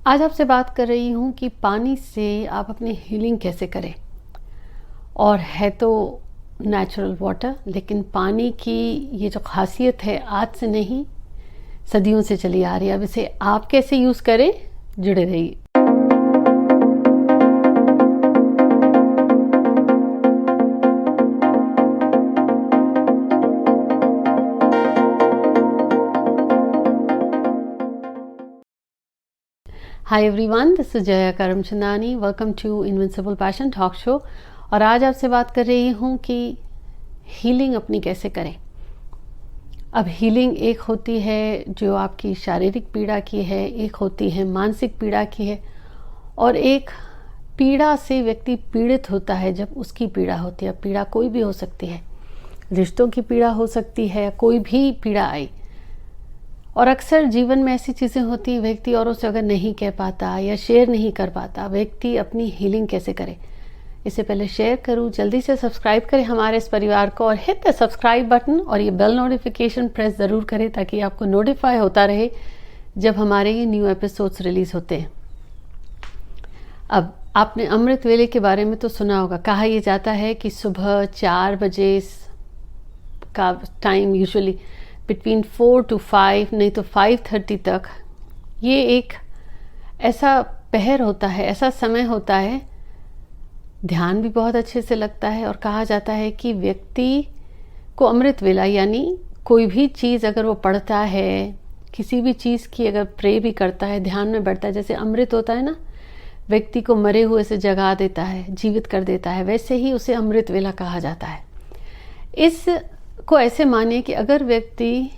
आज आपसे बात कर रही हूँ कि पानी से आप अपनी हीलिंग कैसे करें। और है तो नेचुरल वाटर, लेकिन पानी की ये जो खासियत है आज से नहीं, सदियों से चली आ रही है। अब इसे आप कैसे यूज़ करें, जुड़े रहिए। Hi everyone, this is Jaya Karamchandani. Welcome to invincible passion talk show. और आज आपसे बात कर रही हूँ कि हीलिंग अपनी कैसे करें। अब हीलिंग एक होती है जो आपकी शारीरिक पीड़ा की है, एक होती है मानसिक पीड़ा की है, और एक पीड़ा से व्यक्ति पीड़ित होता है जब उसकी पीड़ा होती है। पीड़ा कोई भी हो सकती है, रिश्तों की पीड़ा हो सकती है, कोई भी पीड़ा आई। और अक्सर जीवन में ऐसी चीज़ें होती हैं, व्यक्ति औरों से अगर नहीं कह पाता या शेयर नहीं कर पाता, व्यक्ति अपनी हीलिंग कैसे करे। इससे पहले शेयर करूं, जल्दी से सब्सक्राइब करें हमारे इस परिवार को और हिट द सब्सक्राइब बटन और ये बेल नोटिफिकेशन प्रेस ज़रूर करें ताकि आपको नोटिफाई होता रहे जब हमारे ये न्यू एपिसोड्स रिलीज़ होते हैं। अब आपने अमृत वेले के बारे में तो सुना होगा। कहा यह जाता है कि सुबह 4 बजे का टाइम, यूजुअली बिटवीन 4 to 5, नहीं तो 5:30 तक, ये एक ऐसा पहर होता है, ऐसा समय होता है। ध्यान भी बहुत अच्छे से लगता है और कहा जाता है कि व्यक्ति को अमृत वेला, यानी कोई भी चीज़ अगर वो पढ़ता है, किसी भी चीज़ की अगर प्रे भी करता है, ध्यान में बढ़ता है, जैसे अमृत होता है ना, व्यक्ति को मरे हुए से जगा देता है, जीवित कर देता है, वैसे ही उसे अमृत वेला कहा जाता है। इस को ऐसे माने कि अगर व्यक्ति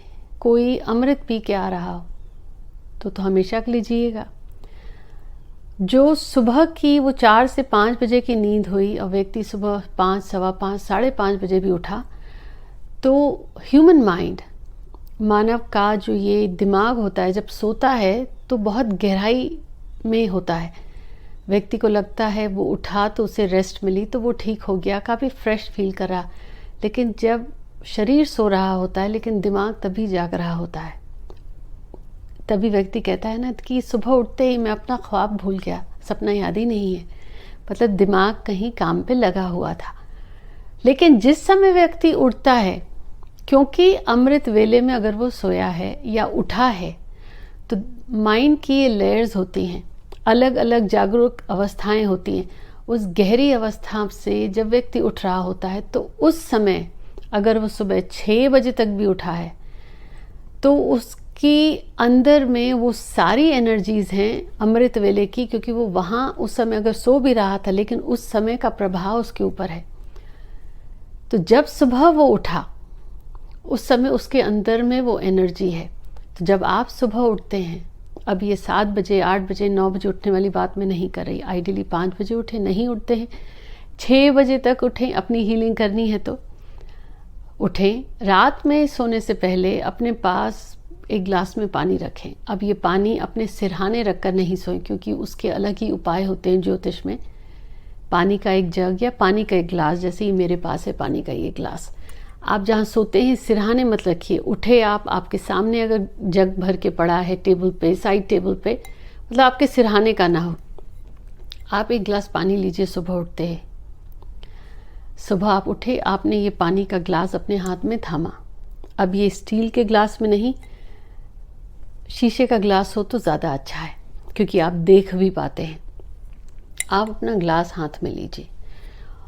कोई अमृत पी के आ रहा हो तो हमेशा के लिए जिएगा। जो सुबह की वो 4 से 5 बजे की नींद हुई और व्यक्ति सुबह 5, सवा 5, 5:30 बजे भी उठा, तो ह्यूमन माइंड, मानव का जो ये दिमाग होता है, जब सोता है तो बहुत गहराई में होता है। व्यक्ति को लगता है वो उठा तो उसे रेस्ट मिली तो वो ठीक हो गया, काफ़ी फ्रेश फील कर रहा। लेकिन जब शरीर सो रहा होता है लेकिन दिमाग तभी जाग रहा होता है, तभी व्यक्ति कहता है ना कि सुबह उठते ही मैं अपना ख्वाब भूल गया, सपना याद ही नहीं है। मतलब दिमाग कहीं काम पे लगा हुआ था। लेकिन जिस समय व्यक्ति उठता है, क्योंकि अमृत वेले में अगर वो सोया है या उठा है, तो माइंड की ये लेयर्स होती हैं, अलग अलग जागरूक अवस्थाएं होती हैं। उस गहरी अवस्था से जब व्यक्ति उठ रहा होता है तो उस समय अगर वो सुबह 6 बजे तक भी उठा है तो उसकी अंदर में वो सारी एनर्जीज़ हैं अमृत वेले की, क्योंकि वो वहाँ उस समय अगर सो भी रहा था लेकिन उस समय का प्रभाव उसके ऊपर है। तो जब सुबह वो उठा उस समय उसके अंदर में वो एनर्जी है। तो जब आप सुबह उठते हैं, अब ये 7 बजे, 8 बजे, 9 बजे उठने वाली बात मैं नहीं कर रही, आइडियली 5 बजे उठे, नहीं उठते हैं 6 बजे तक उठें, अपनी हीलिंग करनी है तो उठें। रात में सोने से पहले अपने पास एक ग्लास में पानी रखें। अब ये पानी अपने सिरहाने रखकर नहीं सोएं, क्योंकि उसके अलग ही उपाय होते हैं ज्योतिष में। पानी का एक जग या पानी का एक गिलास, जैसे ही मेरे पास है पानी का ये गिलास, आप जहाँ सोते हैं सिरहाने मत रखिए। उठे आप, आपके सामने अगर जग भर के पड़ा है टेबल पे, साइड टेबल पे, मतलब आपके सिरहाने का ना हो, आप एक गिलास पानी लीजिए सुबह उठते हैं। सुबह आप उठे, आपने ये पानी का ग्लास अपने हाथ में थामा। अब ये स्टील के ग्लास में नहीं, शीशे का ग्लास हो तो ज़्यादा अच्छा है, क्योंकि आप देख भी पाते हैं। आप अपना ग्लास हाथ में लीजिए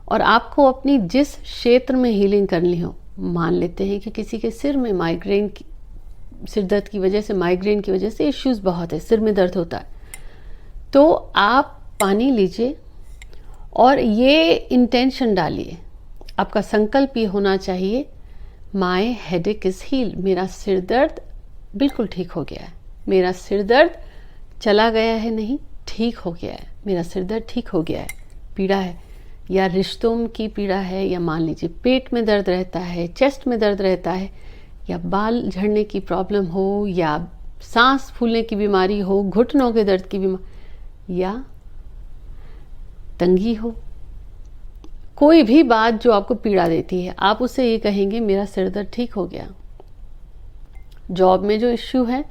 और आपको अपनी जिस क्षेत्र में हीलिंग करनी हो, मान लेते हैं कि किसी के सिर में माइग्रेन की, सिर दर्द की वजह से, माइग्रेन की वजह से इश्यूज़ बहुत है, सिर में दर्द होता है, तो आप पानी लीजिए और ये इंटेंशन डालिए, आपका संकल्प ये होना चाहिए, माय हेडेक इज़ हील्ड, मेरा सिर दर्द बिल्कुल ठीक हो गया है, मेरा सिर दर्द चला गया है, नहीं ठीक हो गया है, मेरा सिर दर्द ठीक हो गया है। पीड़ा है या रिश्तों की पीड़ा है, या मान लीजिए पेट में दर्द रहता है, चेस्ट में दर्द रहता है, या बाल झड़ने की प्रॉब्लम हो, या सांस फूलने की बीमारी हो, घुटनों के दर्द की बीमारी, या तंगी हो, कोई भी बात जो आपको पीड़ा देती है, आप उससे ये कहेंगे मेरा सिर दर्द ठीक हो गया। जॉब में जो इश्यू है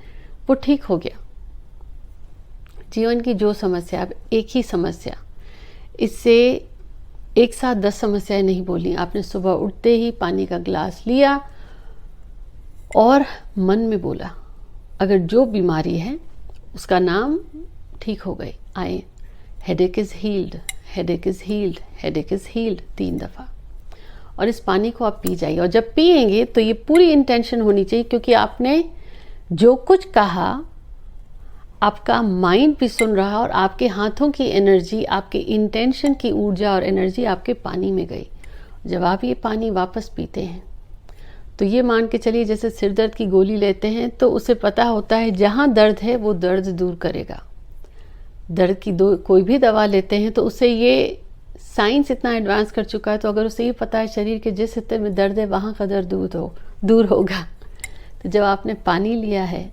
वो ठीक हो गया, जीवन की जो समस्या, अब एक ही समस्या, इससे एक साथ 10 समस्याएं नहीं बोली। आपने सुबह उठते ही पानी का गिलास लिया और मन में बोला, अगर जो बीमारी है उसका नाम ठीक हो गई, I headache is healed, headache is healed, headache is healed 3 दफ़ा। और इस पानी को आप पी जाइए। और जब पिएंगे तो ये पूरी इंटेंशन होनी चाहिए, क्योंकि आपने जो कुछ कहा आपका माइंड भी सुन रहा और आपके हाथों की एनर्जी, आपके इंटेंशन की ऊर्जा और एनर्जी आपके पानी में गई। जब आप ये पानी वापस पीते हैं तो ये मान के चलिए जैसे सिर दर्द की गोली लेते हैं तो उसे पता होता है जहाँ दर्द है वो दर्द दूर करेगा। दर्द की कोई भी दवा लेते हैं तो उसे ये साइंस इतना एडवांस कर चुका है, तो अगर उसे ये पता है शरीर के जिस हिस्से में दर्द है वहाँ का दर्द दूर होगा। तो जब आपने पानी लिया है,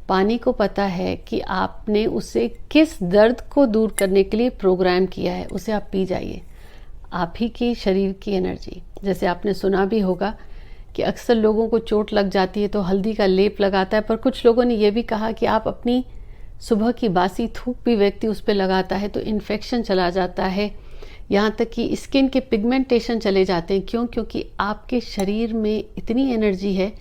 पानी को पता है कि आपने उसे किस दर्द को दूर करने के लिए प्रोग्राम किया है, उसे आप पी जाइए। आप ही की शरीर की एनर्जी, जैसे आपने सुना भी होगा कि अक्सर लोगों को चोट लग जाती है तो हल्दी का लेप लगाता है, पर कुछ लोगों ने यह भी कहा कि आप अपनी सुबह की बासी थूक भी व्यक्ति उस पर लगाता है तो इन्फेक्शन चला जाता है, यहाँ तक कि स्किन के पिगमेंटेशन चले जाते हैं। क्यों? क्योंकि आपके शरीर में इतनी एनर्जी है,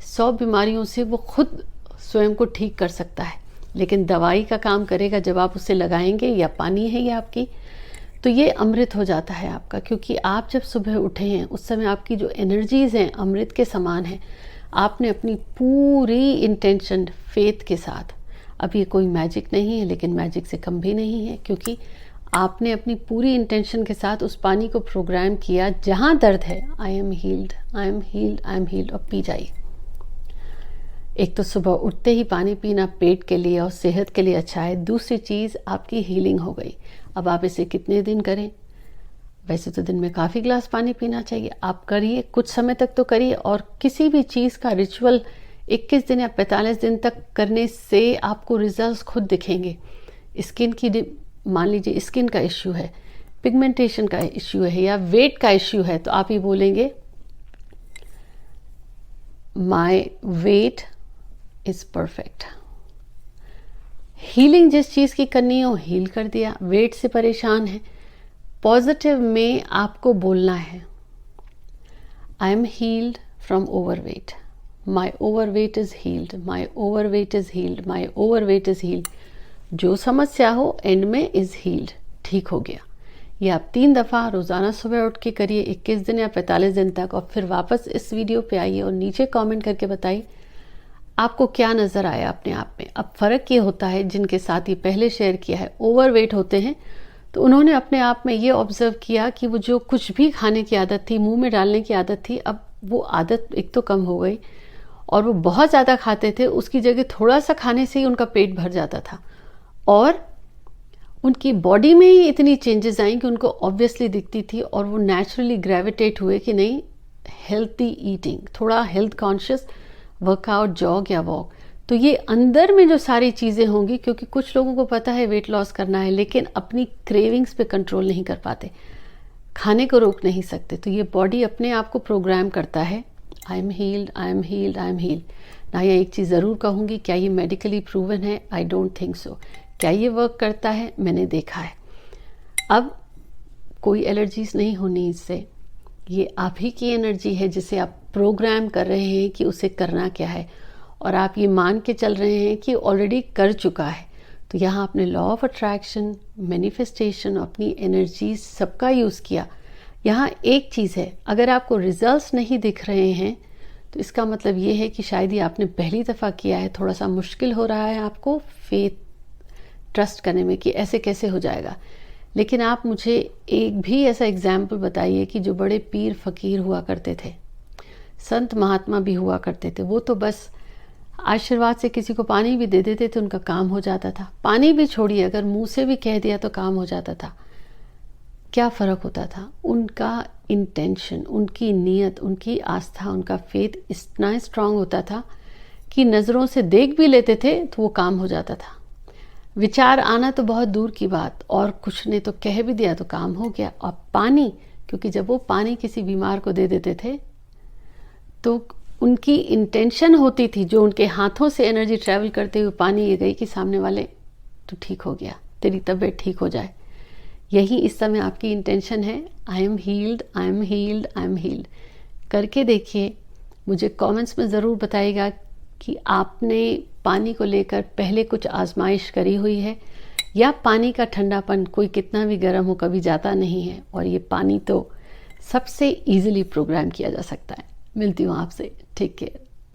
100 बीमारियों से वो खुद स्वयं को ठीक कर सकता है। लेकिन दवाई का काम करेगा जब आप उसे लगाएंगे, या पानी है या आपकी, तो ये अमृत हो जाता है आपका। क्योंकि आप जब सुबह उठे हैं उस समय आपकी जो एनर्जीज़ हैं अमृत के समान हैं। आपने अपनी पूरी इंटेंशन फेथ के साथ, अब ये कोई मैजिक नहीं है लेकिन मैजिक से कम भी नहीं है, क्योंकि आपने अपनी पूरी इंटेंशन के साथ उस पानी को प्रोग्राम किया जहाँ दर्द है, I am heeled, I am heeled, I am heeled, और पी जाइए। एक तो सुबह उठते ही पानी पीना पेट के लिए और सेहत के लिए अच्छा है। दूसरी चीज़, आपकी हीलिंग हो गई। अब आप इसे कितने दिन करें? वैसे तो दिन में काफ़ी गिलास पानी पीना चाहिए, आप करिए, कुछ समय तक तो करिए। और किसी भी चीज़ का रिचुअल 21 दिन या 45 दिन तक करने से आपको रिजल्ट्स खुद दिखेंगे। स्किन की, मान लीजिए स्किन का इश्यू है, पिगमेंटेशन का इश्यू है या वेट का इश्यू है, तो आप ही बोलेंगे my weight is perfect. Healing जिस चीज़ की करनी है वो हील कर दिया। वेट से परेशान है, पॉजिटिव में आपको बोलना है, I am healed from overweight, my overweight is healed, my overweight is healed, my overweight is healed. जो समस्या हो एंड में इज हील्ड, ठीक हो गया। ये आप 3 दफ़ा रोज़ाना सुबह उठ के करिए 21 दिन या 45 दिन तक, और फिर वापस इस वीडियो पे आइए और नीचे कमेंट करके बताइए आपको क्या नज़र आया अपने आप में। अब फ़र्क ये होता है, जिनके साथ ये पहले शेयर किया है ओवरवेट होते हैं, तो उन्होंने अपने आप में ये ऑब्जर्व किया कि वो जो कुछ भी खाने की आदत थी, मुंह में डालने की आदत थी, अब वो आदत एक तो कम हो गई, और वो बहुत ज़्यादा खाते थे, उसकी जगह थोड़ा सा खाने से ही उनका पेट भर जाता था। और उनकी बॉडी में ही इतनी चेंजेस आई कि उनको ऑब्वियसली दिखती थी, और वो नेचुरली ग्रेविटेट हुए कि नहीं, हेल्थी ईटिंग, थोड़ा हेल्थ कॉन्शियस, वर्कआउट, जॉग या वॉक। तो ये अंदर में जो सारी चीज़ें होंगी, क्योंकि कुछ लोगों को पता है वेट लॉस करना है लेकिन अपनी क्रेविंग्स पे कंट्रोल नहीं कर पाते, खाने को रोक नहीं सकते, तो ये बॉडी अपने आप को प्रोग्राम करता है, I am heeled, I am heeled, I am heeled. ना, ये एक चीज़ ज़रूर कहूँगी, क्या ये मेडिकली प्रूवन है? I don't think so. क्या ये वर्क करता है? मैंने देखा है। अब कोई एलर्जीज़ नहीं होनी इससे, ये आप ही की एनर्जी है जिसे आप प्रोग्राम कर रहे हैं कि उसे करना क्या है, और आप ये मान के चल रहे हैं कि ऑलरेडी कर चुका है। तो यहाँ आपने लॉ ऑफ अट्रैक्शन, मैनिफेस्टेशन, अपनी एनर्जी सबका यूज़ किया। यहाँ एक चीज़ है, अगर आपको रिजल्ट्स नहीं दिख रहे हैं तो इसका मतलब ये है कि शायद ही आपने पहली दफ़ा किया है, थोड़ा सा मुश्किल हो रहा है आपको फेथ ट्रस्ट करने में कि ऐसे कैसे हो जाएगा। लेकिन आप मुझे एक भी ऐसा एग्जाम्पल बताइए कि जो बड़े पीर फकीर हुआ करते थे, संत महात्मा भी हुआ करते थे, वो तो बस आशीर्वाद से किसी को पानी भी दे देते थे, उनका काम हो जाता था। पानी भी छोड़िए, अगर मुंह से भी कह दिया तो काम हो जाता था। क्या फ़र्क होता था? उनका इंटेंशन, उनकी नीयत, उनकी आस्था, उनका फेथ इतना स्ट्रांग होता था कि नज़रों से देख भी लेते थे तो वो काम हो जाता था। विचार आना तो बहुत दूर की बात, और कुछ ने तो कह भी दिया तो काम हो गया। और पानी, क्योंकि जब वो पानी किसी बीमार को दे देते थे तो उनकी इंटेंशन होती थी, जो उनके हाथों से एनर्जी ट्रैवल करते हुए पानी ये गई कि सामने वाले तो ठीक हो गया, तेरी तबीयत ठीक हो जाए। यही इस समय आपकी इंटेंशन है, I am heeled, I am heeled, I am heeled. करके देखिए, मुझे कमेंट्स में ज़रूर बताइएगा कि आपने पानी को लेकर पहले कुछ आजमाइश करी हुई है, या पानी का ठंडापन कोई कितना भी गर्म हो कभी जाता नहीं है, और ये पानी तो सबसे ईजिली प्रोग्राम किया जा सकता है। मिलती हूँ आपसे, टेक केयर।